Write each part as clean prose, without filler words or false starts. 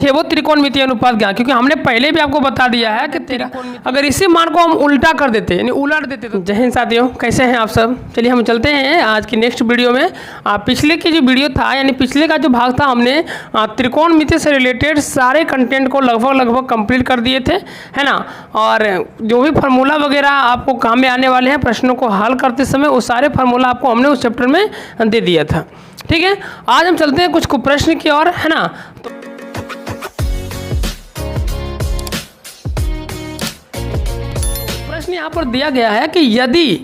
छेवो त्रिकोणमितीय अनुपात ज्ञात, क्योंकि हमने पहले भी आपको बता दिया है कि अगर इसी मान को हम उल्टा कर देते यानी उलट देते तो। जय हिंद साथियों, कैसे हैं आप सब। चलिए हम चलते हैं आज की नेक्स्ट वीडियो में। पिछले की जो वीडियो था यानी पिछले का जो भाग था हमने त्रिकोणमिति से रिलेटेड सारे कंटेंट को लगभग कंप्लीट कर दिए थे, है ना। और जो भी फार्मूला वगैरह आपको काम में आने वाले हैं प्रश्नों को हल करते समय वो सारे फार्मूला आपको हमने उस चैप्टर में दे दिया था। ठीक है, आज हम चलते हैं कुछ प्रश्न की ओर, है ना। तो प्रश्न यहाँ पर दिया गया है कि यदि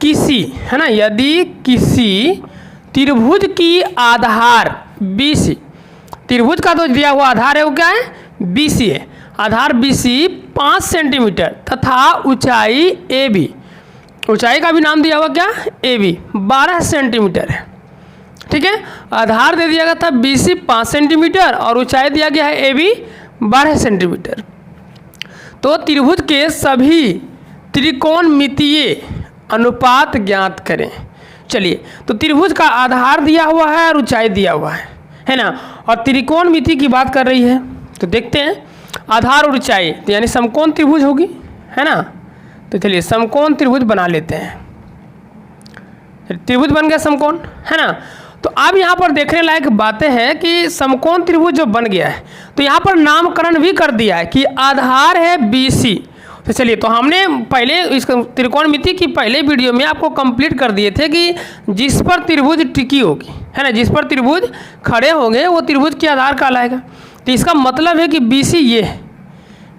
किसी, है ना, यदि किसी त्रिभुज की आधार BC, त्रिभुज का तो दिया हुआ आधार है वो क्या है, BC है। आधार BC 5 सेंटीमीटर तथा ऊंचाई AB, ऊंचाई का भी नाम दिया हुआ क्या, AB 12 सेंटीमीटर है। ठीक है, आधार दे दिया गया था BC 5 सेंटीमीटर और ऊंचाई दिया गया है AB 12 सेंटीमीटर। तो त्रिभुज के सभी त्रिकोणमितीय अनुपात ज्ञात करें। चलिए, तो त्रिभुज का आधार दिया हुआ है और ऊंचाई दिया हुआ है ना। और त्रिकोणमिति की बात कर रही है तो देखते हैं आधार और ऊंचाई, तो यानी समकोण त्रिभुज होगी, है ना। तो चलिए समकोण त्रिभुज बना लेते हैं। त्रिभुज बन गया समकोण, है ना। तो अब यहाँ पर देखने लायक बातें हैं कि समकोण त्रिभुज जो बन गया है तो यहाँ पर नामकरण भी कर दिया है कि आधार है BC। तो चलिए, तो हमने पहले इस त्रिकोणमिति की पहले वीडियो में आपको कंप्लीट कर दिए थे कि जिस पर त्रिभुज टिकी होगी, है ना, जिस पर त्रिभुज खड़े होंगे वो त्रिभुज के आधार कहलाएगा। तो इसका मतलब है कि BC ये है,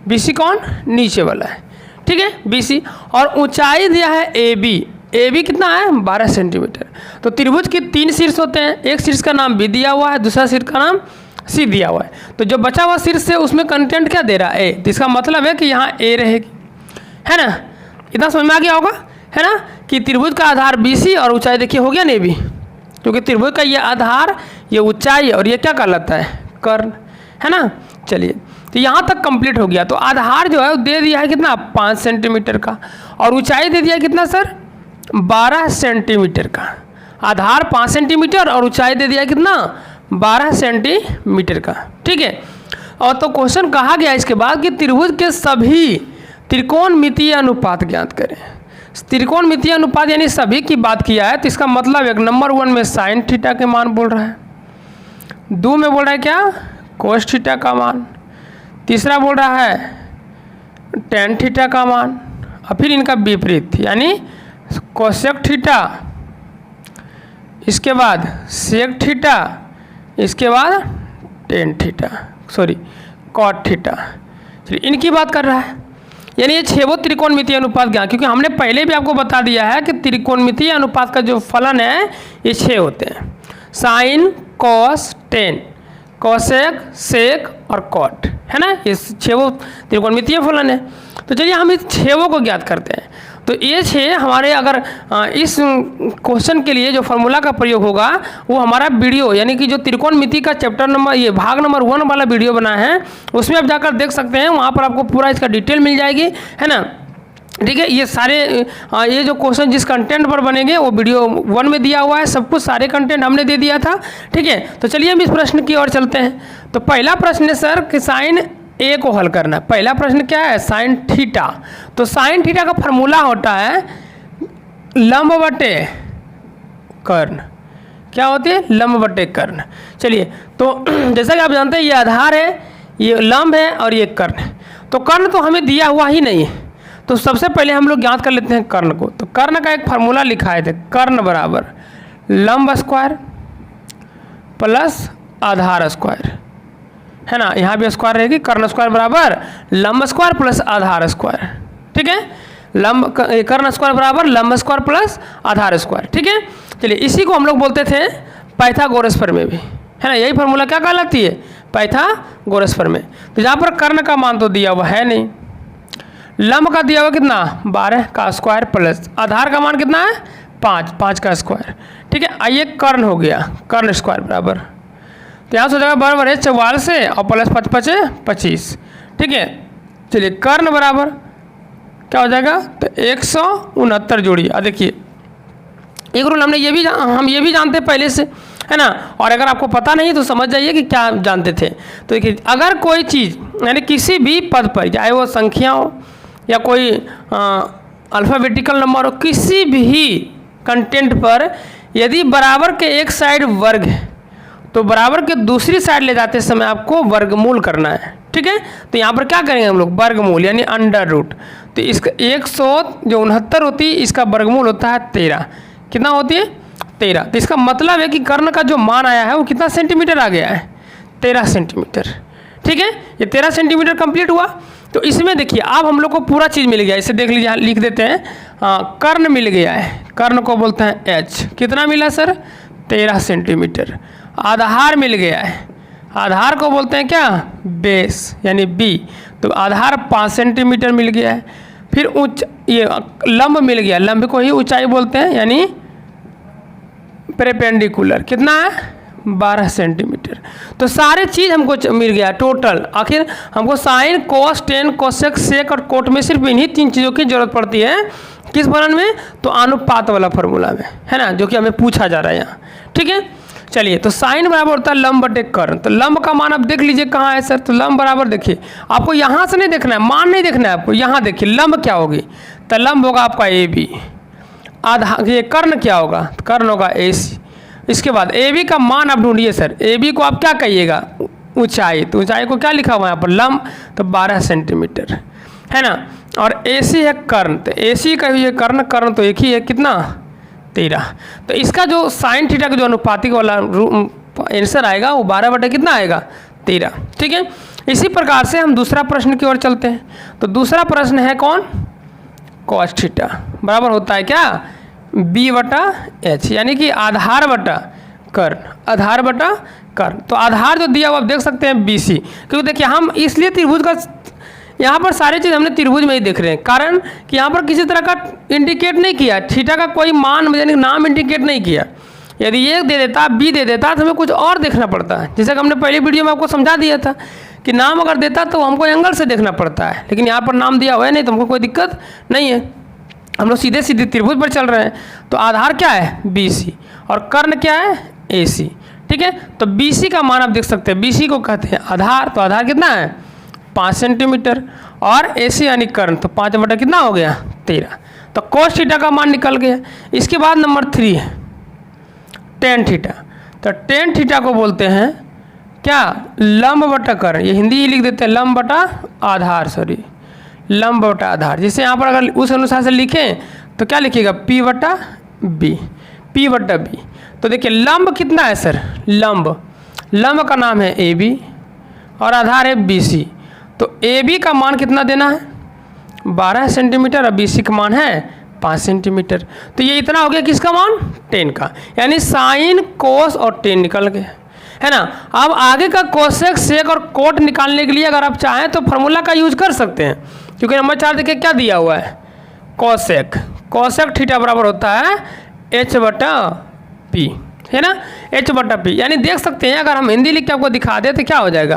BC कौन, नीचे वाला है। ठीक है, BC। और ऊंचाई दिया है AB कितना है, 12 सेंटीमीटर। तो त्रिभुज के 3 शीर्ष होते हैं, एक शीर्ष का नाम B दिया हुआ है, दूसरा शीर्ष का नाम C दिया हुआ है। तो जो बचा हुआ शीर्ष है उसमें कंटेंट क्या दे रहा है, A। तो इसका मतलब है कि यहाँ A रहेगी, है ना। इतना समझ में आ गया होगा, है ना, कि त्रिभुज का आधार BC और ऊंचाई देखिए हो गया ना AB, क्योंकि त्रिभुज का ये आधार, ये ऊंचाई और ये क्या कहलाता है, कर्ण, है ना। चलिए, तो यहाँ तक कंप्लीट हो गया। तो आधार जो है वो दे दिया है कितना, 5 सेंटीमीटर का, और ऊंचाई दे दिया कितना सर, 12 सेंटीमीटर का। आधार 5 सेंटीमीटर और ऊंचाई दे दिया कितना, 12 सेंटीमीटर का। ठीक है, और तो क्वेश्चन कहा गया इसके बाद कि त्रिभुज के सभी त्रिकोणमितीय अनुपात ज्ञात करें। त्रिकोणमितीय अनुपात यानी सभी की बात किया है, तो इसका मतलब एक नंबर 1 में साइन थीटा के मान बोल रहा है, 2 में बोल रहा है क्या, कोस थीटा का मान, तीसरा बोल रहा है टेन थीटा का मान, और फिर इनका विपरीत यानी कोसेक थीटा, इसके बाद सेक थीटा, इसके बाद tan theta, sorry cot theta. चलिए, इनकी बात कर रहा है, यानी ये छेवो त्रिकोणमितीय अनुपात ज्ञात, क्योंकि हमने पहले भी आपको बता दिया है कि त्रिकोणमितीय अनुपात का जो फलन है ये 6 होते हैं, साइन, कॉस, टेन, कोसेक, सेक और कॉट, है ना। ये 6 त्रिकोणमितीय फलन है। तो चलिए हम इस 6 को ज्ञात करते हैं। तो ये 6 हमारे अगर इस क्वेश्चन के लिए जो फार्मूला का प्रयोग होगा वो हमारा वीडियो यानी कि जो त्रिकोणमिति का चैप्टर नंबर, ये भाग नंबर 1 वाला वीडियो बना है उसमें आप जाकर देख सकते हैं, वहाँ पर आपको पूरा इसका डिटेल मिल जाएगी, है ना। ठीक है, ये सारे ये जो क्वेश्चन जिस कंटेंट पर बनेंगे वो वीडियो 1 में दिया हुआ है, सब कुछ सारे कंटेंट हमने दे दिया था। ठीक है, तो चलिए हम इस प्रश्न की ओर चलते हैं। तो पहला प्रश्न है सर कि साइन A को हल करना है। पहला प्रश्न क्या है, साइन थीटा। तो साइन थीटा का फार्मूला होता है लंब बटे कर्ण। क्या होती है, लंब बटे कर्ण। चलिए, तो जैसा कि आप जानते हैं ये आधार है, ये लंब है और ये कर्ण है। तो कर्ण तो हमें दिया हुआ ही नहीं है, तो सबसे पहले हम लोग ज्ञात कर लेते हैं कर्ण को। तो कर्ण का एक फार्मूला लिखाए थे, कर्ण बराबर लंब स्क्वायर प्लस आधार स्क्वायर, है ना। यहाँ भी स्क्वायर रहेगी, कर्ण स्क्वायर बराबर लंब स्क्वायर प्लस आधार स्क्वायर। ठीक है, कर्ण स्क्वायर बराबर लंब स्क्वायर प्लस आधार स्क्वायर। ठीक है, चलिए इसी को हम लोग बोलते थे पाइथागोरस प्रमेय भी, है ना। यही फार्मूला क्या कहलाती है, पाइथागोरस प्रमेय। तो यहाँ पर कर्ण का मान तो दिया हुआ है नहीं, लंब का दिया हुआ कितना, 12 का स्क्वायर प्लस आधार का मान कितना है, 5 का स्क्वायर। ठीक है, आइए कर्ण हो गया, कर्ण स्क्वायर बराबर, तो यहाँ से हो जाएगा बराबर है 44 से और प्लस 5 5 25। ठीक है, चलिए कर्ण बराबर क्या हो जाएगा, तो 169 जोड़ी। देखिए एक रूल हम ये भी जानते हैं पहले से है ना। और अगर आपको पता नहीं तो समझ जाइए कि क्या जानते थे। तो देखिए, अगर कोई चीज़ यानी किसी भी पद पर, चाहे वो संख्या हो या कोई अल्फ़ाबेटिकल नंबर हो, किसी भी कंटेंट पर यदि बराबर के एक साइड वर्ग है तो बराबर के दूसरी साइड ले जाते समय आपको वर्गमूल करना है। ठीक है, तो यहाँ पर क्या करेंगे हम लोग, वर्गमूल यानी अंडर रूट। तो इसका 169 होती है, इसका वर्गमूल होता है 13। कितना होती है, 13। तो इसका मतलब है कि कर्ण का जो मान आया है वो कितना सेंटीमीटर आ गया है, 13 सेंटीमीटर। ठीक है, ये 13 सेंटीमीटर कंप्लीट हुआ। तो इसमें देखिए अब हम लोग को पूरा चीज़ मिल गया। इसे देख लीजिए, लिख देते हैं, कर्ण मिल गया है। कर्ण को बोलते हैं एच। कितना मिला सर, 13 सेंटीमीटर। आधार मिल गया है, आधार को बोलते हैं क्या, बेस यानी बी। तो आधार 5 सेंटीमीटर मिल गया है। फिर ये लंब मिल गया, लंब को ही ऊंचाई बोलते हैं यानी परपेंडिकुलर। कितना है, 12 सेंटीमीटर। तो सारे चीज़ हमको मिल गया टोटल। आखिर हमको साइन, कोस, टेन, कोसेक, सेक और कोट में सिर्फ इन्हीं 3 चीज़ों की जरूरत पड़ती है। किस फलन में, तो अनुपात वाला फॉर्मूला में, है ना, जो कि हमें पूछा जा रहा है यहाँ। ठीक है, चलिए, तो साइन बराबर होता है लंब बटे कर्ण। तो लंब का मान आप देख लीजिए कहाँ है सर, तो लंब बराबर देखिए, आपको यहाँ से नहीं देखना है, मान नहीं देखना है आपको, यहाँ देखिए लंब क्या होगी। तो लंब होगा आपका ए बी। आधार, ये कर्ण क्या होगा, कर्ण होगा ए सी। इसके बाद ए बी का मान आप ढूंढिए सर। ए बी को आप क्या कहिएगा, ऊंचाई। तो ऊंचाई को क्या लिखा हुआ है यहाँ पर, लंब, तो 12 सेंटीमीटर, है ना। और ए सी है कर्ण, तो ए सी का ये कर्ण, कर्ण तो एक ही है, कितना, 13। तो इसका जो साइन थीटा का जो अनुपातिक वाला आंसर आएगा वो 12 बटे कितना आएगा, 13। ठीक है, इसी प्रकार से हम दूसरा प्रश्न की ओर चलते हैं। तो दूसरा प्रश्न है कौन, कॉस थीटा बराबर होता है क्या, बी बटा एच, यानी कि आधार बटा कर्ण, आधार बटा कर्ण। तो आधार जो दिया हुआ आप देख सकते हैं बी सी, क्योंकि देखिए हम इसलिए त्रिभुज का यहाँ पर सारी चीज़ हमने त्रिभुज में ही देख रहे हैं, कारण कि यहाँ पर किसी तरह का इंडिकेट नहीं किया, थीटा का कोई मान यानी नाम इंडिकेट नहीं किया। यदि ये दे देता, बी दे देता, तो हमें कुछ और देखना पड़ता है। जैसे कि हमने पहली वीडियो में आपको समझा दिया था कि नाम अगर देता तो हमको एंगल से देखना पड़ता है, लेकिन यहाँ पर नाम दिया हुआ है नहीं, तो हमको कोई दिक्कत नहीं है, हम लोग सीधे सीधे त्रिभुज पर चल रहे हैं। तो आधार क्या है, बी सी, और कर्ण क्या है, ए सी। ठीक है, तो बी सी का मान आप देख सकते हैं, बी सी को कहते हैं आधार, तो आधार कितना है, 5 सेंटीमीटर, और ए सी यानी कर्ण, तो 5 बटा कितना हो गया, 13। तो कोस थीटा का मान निकल गया। इसके बाद नंबर 3 है टेन थीटा। तो टेन थीटा को बोलते हैं क्या, लंब बटा कर्ण, ये हिंदी ही लिख देते हैं, लंब बटा आधार, सॉरी लंब बटा आधार। जैसे यहाँ पर अगर उस अनुसार से लिखें तो क्या लिखिएगा, पी बटा बी, पी बटा बी। तो देखिए लंब कितना है सर, लंब का नाम है ए बी और आधार है बी सी। तो ए बी का मान कितना देना है, 12 सेंटीमीटर, और बी सी का मान है 5 सेंटीमीटर। तो ये इतना हो गया किसका मान, टेन का, यानी साइन, कोस और टेन निकल गए, है ना। अब आगे का कोसेक, सेक और कोट निकालने के लिए अगर आप चाहें तो फार्मूला का यूज कर सकते हैं, क्योंकि नंबर 4 देखिए क्या दिया हुआ है, कोसेक थीटा बराबर होता है एच बटा पी, है ना, एच बटा पी। यानी देख सकते हैं, अगर हम हिंदी लिख के आपको दिखा दें तो क्या हो जाएगा,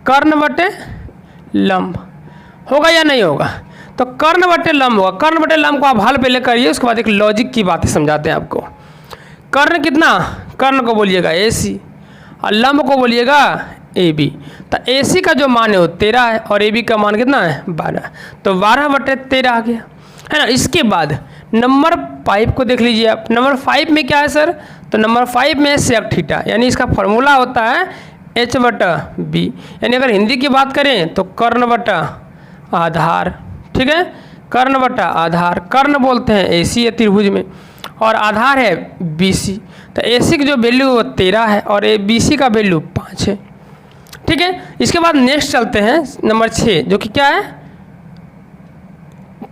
कर्ण बटे लंब होगा या नहीं होगा, तो कर्ण बटे लंब होगा। कर्ण बटे लंब को आप हल पे लेकर आइए, उसके बाद एक लॉजिक की बातें समझाते हैं आपको। कर्ण कितना, कर्ण को बोलिएगा ए सी और लंब को बोलिएगा ए बी। तो ए सी का जो मान है वो 13 है और ए बी का मान कितना है, 12। तो 12 बटे 13 आ गया, है ना। इसके बाद नंबर 5 को देख लीजिए आप। नंबर 5 में क्या है सर, तो नंबर 5 में सेक थीटा, यानी इसका फॉर्मूला होता है एच बटा बी, यानी अगर हिंदी की बात करें तो कर्ण बटा आधार। ठीक है, कर्ण बटा आधार, कर्ण बोलते हैं ए सी है त्रिभुज में, और आधार है बी सी। तो ए सी की जो वैल्यू वो 13 है और ए बी सी का वैल्यू 5 है। ठीक है, इसके बाद नेक्स्ट चलते हैं नंबर 6, जो कि क्या है,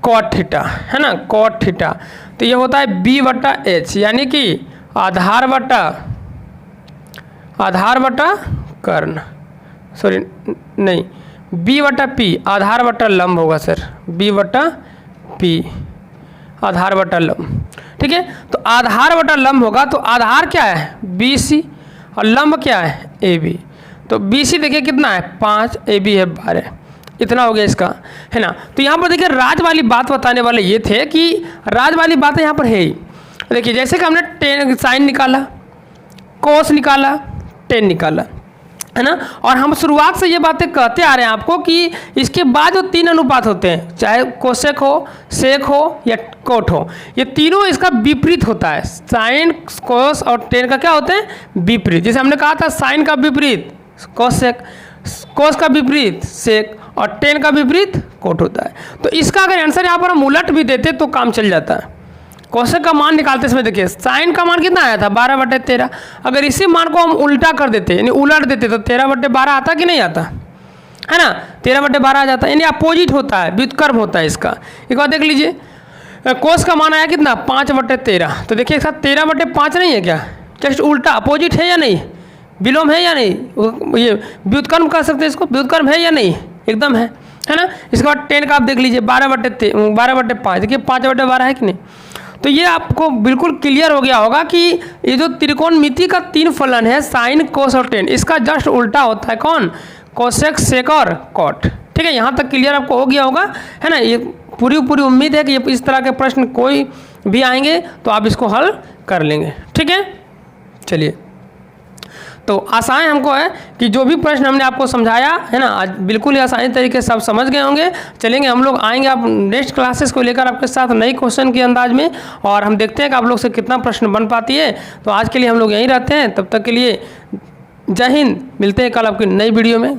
कॉट थीटा, है ना, कॉट थीटा। तो ये होता है बी बटा एच, यानी कि आधार बटा कर्ण, सॉरी नहीं, बी बटा पी, आधार बटा लंब होगा सर, बी बटा पी, आधार बटा लंब। ठीक है, तो आधार बटा लंब होगा, तो आधार क्या है, बी सी, और लंब क्या है, ए बी। तो बी सी देखिए कितना है, 5, ए बी है 12, इतना हो गया इसका, है ना। तो यहाँ पर देखिए राज वाली बात बताने वाले ये थे कि राज वाली बातें यहाँ पर है ही। देखिए जैसे कि हमने टेन साइन निकाला, कोस निकाला, टेन निकाला, है ना। और हम शुरुआत से ये बातें कहते आ रहे हैं आपको कि इसके बाद जो 3 अनुपात होते हैं, चाहे कोसेक हो, सेक हो या कोट हो, ये तीनों इसका विपरीत होता है। साइन, कोस और टेन का क्या होते हैं? विपरीत। जैसे हमने कहा था साइन का विपरीत कोसेक, कोस का विपरीत सेक और टेन का विपरीत कोट होता है। तो इसका अगर आंसर यहाँ पर हम उलट भी देते तो काम चल जाता है। कोसेक का मान निकालते समय देखिए साइन का मान कितना आया था? 12/13। अगर इसी मान को हम उल्टा कर देते यानी उलट देते तो 13/12 आता कि नहीं आता, है ना। 13/12 आ जाता है, यानी अपोजिट होता है, व्युत्क्रम होता है इसका। एक बार देख लीजिए, कोस का मान आया कितना? 5/13। तो देखिए इसका 13/5 नहीं है क्या? जस्ट उल्टा, अपोजिट है या नहीं? विलोम है या नहीं? ये व्युत्क्रम कह सकते हैं इसको, व्युत्क्रम है या नहीं? एकदम है ना। इसके बाद 10 का आप देख लीजिए 12/5, देखिए 5/12 है कि नहीं। तो ये आपको बिल्कुल क्लियर हो गया होगा कि ये जो त्रिकोणमिति का 3 फलन है साइन, कोस और टेन, इसका जस्ट उल्टा होता है कौन? कोसेक, सेक और कॉट। ठीक है, यहाँ तक क्लियर आपको हो गया होगा, है ना। ये पूरी उम्मीद है कि ये इस तरह के प्रश्न कोई भी आएंगे तो आप इसको हल कर लेंगे। ठीक है, चलिए। तो आशाएं हमको है कि जो भी प्रश्न हमने आपको समझाया है ना, आज बिल्कुल ही आसानी तरीके से आप समझ गए होंगे। चलेंगे हम लोग, आएंगे आप नेक्स्ट क्लासेस को लेकर आपके साथ नई क्वेश्चन के अंदाज में, और हम देखते हैं कि आप लोग से कितना प्रश्न बन पाती है। तो आज के लिए हम लोग यहीं रहते हैं, तब तक के लिए जय हिंद। मिलते हैं कल आपकी नई वीडियो में।